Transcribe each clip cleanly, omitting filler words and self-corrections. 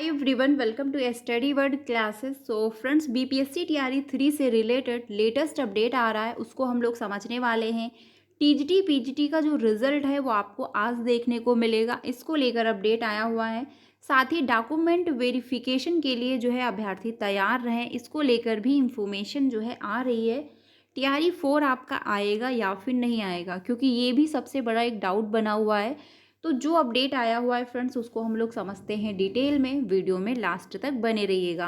Hi everyone, welcome to study word classes. So friends, BPSC TRE 3 से related latest update आ रहा है, उसको हम लोग समझने वाले हैं। टीजीटी पीजीटी का जो रिजल्ट है वो आपको आज देखने को मिलेगा, इसको लेकर अपडेट आया हुआ है। साथ ही डॉक्यूमेंट वेरिफिकेशन के लिए जो है अभ्यर्थी तैयार रहें, इसको लेकर भी इंफॉर्मेशन जो है आ रही है। टीआरई 4 आपका आएगा या फिर नहीं आएगा, क्योंकि ये भी सबसे बड़ा एक डाउट बना हुआ है। तो जो अपडेट आया हुआ है फ्रेंड्स, उसको हम लोग समझते हैं डिटेल में। वीडियो में लास्ट तक बने रहिएगा।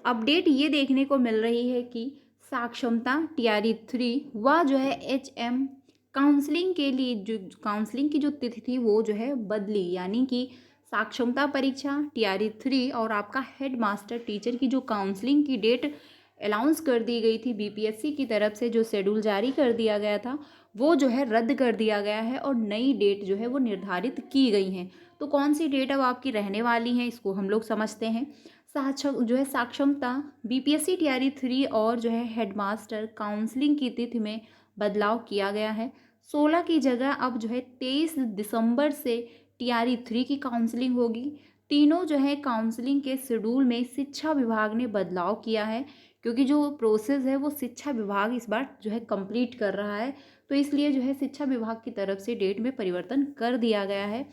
अपडेट ये देखने को मिल रही है कि साक्षमता टीआरई 3 व जो है एचएम काउंसलिंग के लिए जो काउंसलिंग की जो तिथि थी वो जो है बदली, यानी कि साक्षमता परीक्षा टीआरई 3 और आपका हेड मास्टर टीचर की जो काउंसलिंग की डेट अनाउंस कर दी गई थी बीपीएससी की तरफ से, जो शेड्यूल जारी कर दिया गया था वो जो है रद्द कर दिया गया है और नई डेट जो है वो निर्धारित की गई हैं। तो कौन सी डेट अब आपकी रहने वाली है, इसको हम लोग समझते हैं। जो है साक्षमता बीपीएससी टीआरई 3 और जो है हेडमास्टर काउंसलिंग की तिथि में बदलाव किया गया है। 16 की जगह अब जो है 23 दिसंबर से टीआरई 3 की काउंसलिंग होगी। तीनों जो है काउंसलिंग के शेड्यूल में शिक्षा विभाग ने बदलाव किया है, क्योंकि जो प्रोसेस है वो शिक्षा विभाग इस बार जो है कंप्लीट कर रहा है। तो इसलिए जो है शिक्षा विभाग की तरफ से डेट में परिवर्तन कर दिया गया है।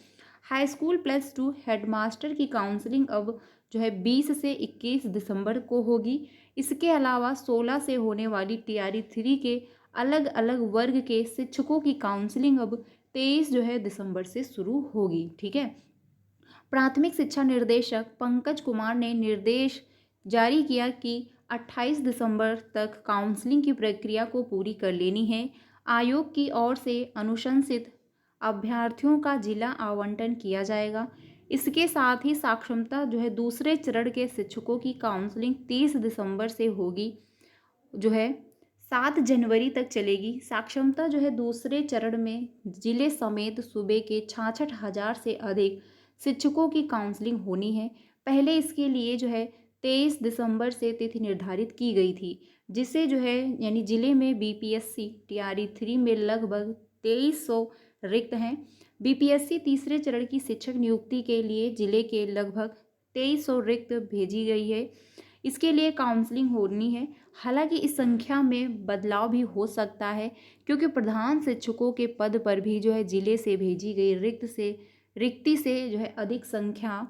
हाई स्कूल +2 हेडमास्टर की काउंसलिंग अब जो है 20 से 21 दिसंबर को होगी। इसके अलावा 16 से होने वाली टीआरई 3 के अलग अलग वर्ग के शिक्षकों की काउंसलिंग अब 23 जो है दिसंबर से शुरू होगी। ठीक है। प्राथमिक शिक्षा निर्देशक पंकज कुमार ने निर्देश जारी किया कि 28 दिसंबर तक काउंसलिंग की प्रक्रिया को पूरी कर लेनी है। आयोग की ओर से अनुशंसित अभ्यर्थियों का जिला आवंटन किया जाएगा। इसके साथ ही साक्षरता जो है दूसरे चरण के शिक्षकों की काउंसलिंग 30 दिसंबर से होगी, जो है 7 जनवरी तक चलेगी। साक्षरता जो है दूसरे चरण में जिले समेत सूबे के 66,000 से अधिक शिक्षकों की काउंसलिंग होनी है। पहले इसके लिए जो है 23 दिसंबर से तिथि निर्धारित की गई थी, जिसे जो है यानी जिले में बीपीएससी टीआरई 3 में लगभग 2300 रिक्त हैं। बीपीएससी तीसरे चरण की शिक्षक नियुक्ति के लिए जिले के लगभग 2300 रिक्त भेजी गई है। इसके लिए काउंसलिंग होनी है। हालांकि इस संख्या में बदलाव भी हो सकता है, क्योंकि प्रधान शिक्षकों के पद पर भी जो है जिले से भेजी गई रिक्ति से जो है अधिक संख्या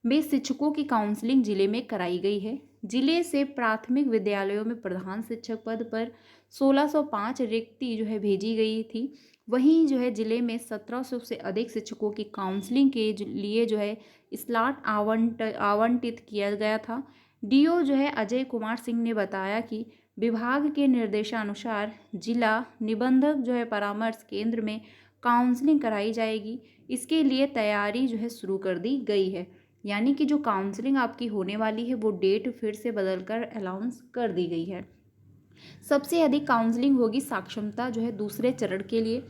में शिक्षकों की काउंसलिंग जिले में कराई गई है। जिले से प्राथमिक विद्यालयों में प्रधान शिक्षक पद पर 1605 रिक्ति जो है भेजी गई थी। वहीं जो है जिले में 1700 से अधिक शिक्षकों की काउंसलिंग के लिए जो है स्लॉट आवंटित किया गया था। डीओ जो है अजय कुमार सिंह ने बताया कि विभाग के निर्देशानुसार जिला निबंधक जो है परामर्श केंद्र में काउंसलिंग कराई जाएगी। इसके लिए तैयारी जो है शुरू कर दी गई है, यानी कि जो काउंसलिंग आपकी होने वाली है वो डेट फिर से बदलकर अनाउंस कर दी गई है। सबसे अधिक काउंसलिंग होगी साक्षरता जो है दूसरे चरण के लिए।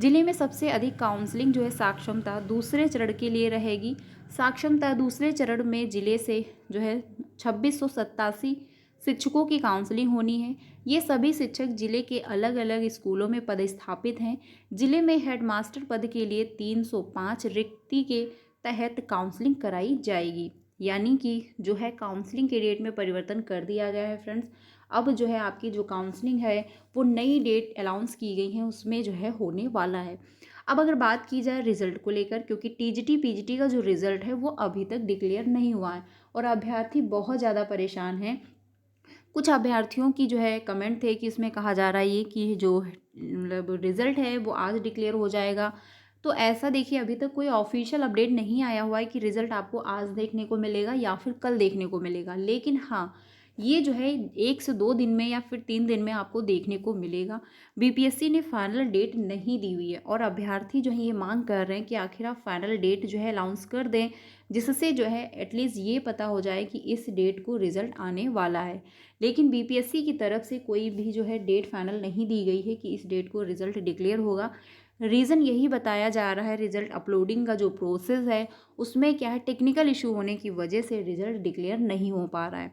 जिले में सबसे अधिक काउंसलिंग जो है साक्षरता दूसरे चरण के लिए रहेगी। साक्षरता दूसरे चरण में जिले से जो है 2687 शिक्षकों की काउंसलिंग होनी है। ये सभी शिक्षक जिले के अलग अलग स्कूलों में पदस्थापित हैं। जिले में हेडमास्टर पद के लिए 305 रिक्ति के तहत काउंसलिंग कराई जाएगी, यानी कि जो है काउंसलिंग के डेट में परिवर्तन कर दिया गया है फ्रेंड्स। अब जो है आपकी जो काउंसलिंग है वो नई डेट अनाउंस की गई है, उसमें जो है होने वाला है। अब अगर बात की जाए रिजल्ट को लेकर, क्योंकि टीजीटी पीजीटी का जो रिजल्ट है वो अभी तक डिक्लेयर नहीं हुआ है और अभ्यर्थी बहुत ज़्यादा परेशान हैं। कुछ अभ्यर्थियों की जो है कमेंट थे कि इसमें कहा जा रहा है ये कि जो मतलब रिजल्ट है वो आज डिक्लेयर हो जाएगा। तो ऐसा देखिए, अभी तक कोई ऑफिशियल अपडेट नहीं आया हुआ है कि रिजल्ट आपको आज देखने को मिलेगा या फिर कल देखने को मिलेगा। लेकिन हाँ, ये जो है 1 से 2 दिन में या फिर 3 दिन में आपको देखने को मिलेगा। बीपीएससी ने फाइनल डेट नहीं दी हुई है और अभ्यर्थी जो है ये मांग कर रहे हैं कि आखिर आप फाइनल डेट जो है अनाउंस कर दें, जिससे जो है एटलीस्ट ये पता हो जाए कि इस डेट को रिजल्ट आने वाला है। लेकिन बीपीएससी की तरफ से कोई भी जो है डेट फाइनल नहीं दी गई है कि इस डेट को रिजल्ट डिक्लेयर होगा। रीज़न यही बताया जा रहा है, रिजल्ट अपलोडिंग का जो प्रोसेस है उसमें क्या है, टेक्निकल इशू होने की वजह से रिजल्ट डिक्लेयर नहीं हो पा रहा है।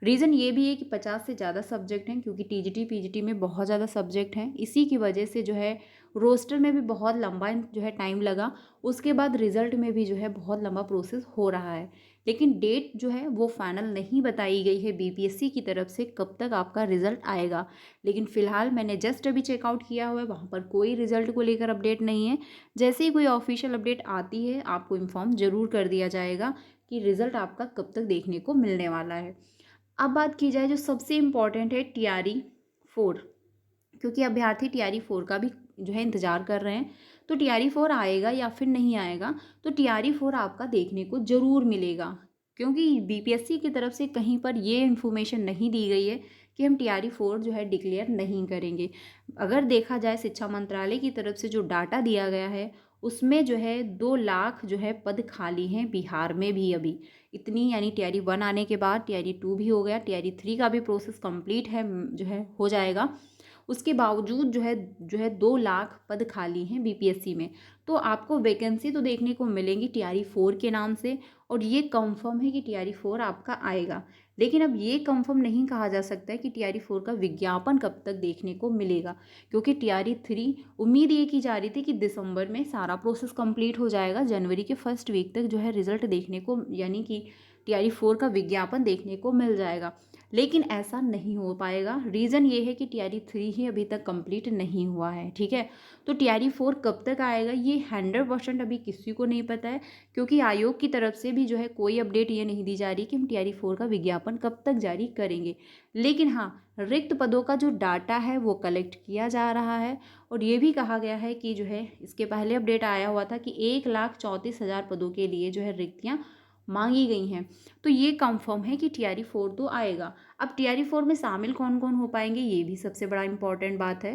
रीज़न ये भी है कि 50 से ज़्यादा सब्जेक्ट हैं, क्योंकि टीजीटी पीजीटी में बहुत ज़्यादा सब्जेक्ट हैं। इसी की वजह से जो है रोस्टर में भी बहुत लंबा जो है टाइम लगा। उसके बाद रिज़ल्ट में भी जो है बहुत लंबा प्रोसेस हो रहा है। लेकिन डेट जो है वो फाइनल नहीं बताई गई है बीपीएससी की तरफ से कब तक आपका रिजल्ट आएगा। लेकिन फ़िलहाल मैंने जस्ट अभी चेकआउट किया हुआ है, वहाँ पर कोई रिजल्ट को लेकर अपडेट नहीं है। जैसे ही कोई ऑफिशियल अपडेट आती है आपको इन्फॉर्म ज़रूर कर दिया जाएगा कि रिज़ल्ट आपका कब तक देखने को मिलने वाला है। अब बात की जाए जो सबसे इम्पॉर्टेंट है टीआरई 4, क्योंकि अभ्यर्थी टीआरई 4 का भी जो है इंतज़ार कर रहे हैं। तो टीआरई 4 आएगा या फिर नहीं आएगा, तो टीआरई 4 आपका देखने को ज़रूर मिलेगा, क्योंकि बीपीएससी की तरफ से कहीं पर ये इन्फॉर्मेशन नहीं दी गई है कि हम टीआरई 4 जो है डिक्लेयर नहीं करेंगे। अगर देखा जाए शिक्षा मंत्रालय की तरफ से जो डाटा दिया गया है उसमें जो है 2 लाख जो है पद खाली हैं बिहार में भी अभी। इतनी यानी टीआरई 1 आने के बाद टीआरई 2 भी हो गया, टीआरई 3 का भी प्रोसेस कंप्लीट है, जो है हो जाएगा। उसके बावजूद जो है 2 लाख पद खाली हैं बीपीएससी में। तो आपको वैकेंसी तो देखने को मिलेंगी टीआरई 4 के नाम से, और ये कंफर्म है कि टीआरई 4 आपका आएगा। लेकिन अब ये कंफर्म नहीं कहा जा सकता है कि टीआरई 4 का विज्ञापन कब तक देखने को मिलेगा, क्योंकि टीआरई 3 उम्मीद ये की जा रही थी कि दिसंबर में सारा प्रोसेस कंप्लीट हो जाएगा, जनवरी के फर्स्ट वीक तक जो है रिजल्ट देखने को यानी कि टीआरई 4 का विज्ञापन देखने को मिल जाएगा। लेकिन ऐसा नहीं हो पाएगा। रीज़न ये है कि टीआरई 3 ही अभी तक कंप्लीट नहीं हुआ है, ठीक है। तो टीआरई 4 कब तक आएगा ये 100% अभी किसी को नहीं पता है, क्योंकि आयोग की तरफ से भी जो है कोई अपडेट ये नहीं दी जा रही कि हम टीआरई 4 का विज्ञापन कब तक जारी करेंगे। लेकिन हाँ, रिक्त पदों का जो डाटा है वो कलेक्ट किया जा रहा है, और ये भी कहा गया है कि जो है इसके पहले अपडेट आया हुआ था कि 1,34,000 पदों के लिए जो है रिक्तियाँ मांगी गई हैं। तो ये कंफर्म है कि टीआरई 4 तो आएगा। अब टीआरई 4 में शामिल कौन कौन हो पाएंगे ये भी सबसे बड़ा इम्पॉर्टेंट बात है।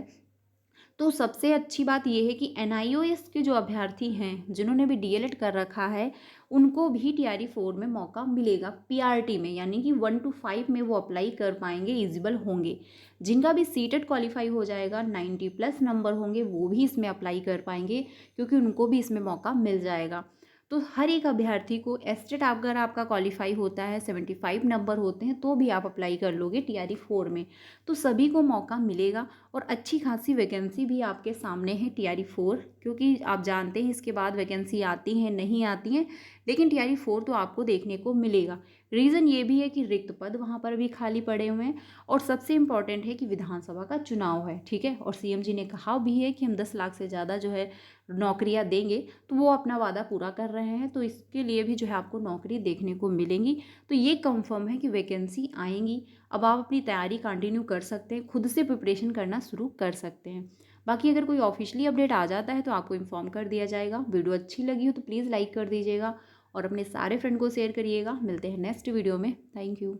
तो सबसे अच्छी बात ये है कि एनआईओएस के जो अभ्यर्थी हैं जिन्होंने भी डीएलएड कर रखा है उनको भी टीआरई 4 में मौका मिलेगा पीआरटी में, यानी कि 1 to 5 में वो अप्लाई कर पाएंगे, एलिजिबल होंगे। जिनका भी सीटेड क्वालिफाई हो जाएगा, 90+ नंबर होंगे, वो भी इसमें अप्लाई कर पाएंगे, क्योंकि उनको भी इसमें मौका मिल जाएगा। तो हर एक अभ्यर्थी को एस्टेट अगर आपका क्वालिफाई होता है, 75 नंबर होते हैं, तो भी आप अप्लाई कर लोगे टीआरई 4 में। तो सभी को मौका मिलेगा, और अच्छी खासी वैकेंसी भी आपके सामने है टीआरई 4, क्योंकि आप जानते हैं इसके बाद वैकेंसी आती हैं नहीं आती हैं, लेकिन टीआरई 4 तो आपको देखने को मिलेगा। रीज़न ये भी है कि रिक्त पद वहाँ पर भी खाली पड़े हुए हैं, और सबसे इम्पॉर्टेंट है कि विधानसभा का चुनाव है, ठीक है। और सीएम जी ने कहा भी है कि हम 10 लाख से ज़्यादा जो है नौकरियां देंगे, तो वो अपना वादा पूरा कर रहे हैं, तो इसके लिए भी जो है आपको नौकरी देखने को मिलेंगी। तो ये कंफर्म है कि वैकेंसी आएंगी। अब आप अपनी तैयारी कंटिन्यू कर सकते हैं, खुद से प्रिपरेशन करना शुरू कर सकते हैं। बाकी अगर कोई ऑफिशियली अपडेट आ जाता है तो आपको इन्फॉर्म कर दिया जाएगा। वीडियो अच्छी लगी हो तो प्लीज़ लाइक कर दीजिएगा, और अपने सारे फ्रेंड को शेयर करिएगा। मिलते हैं नेक्स्ट वीडियो में। Thank you.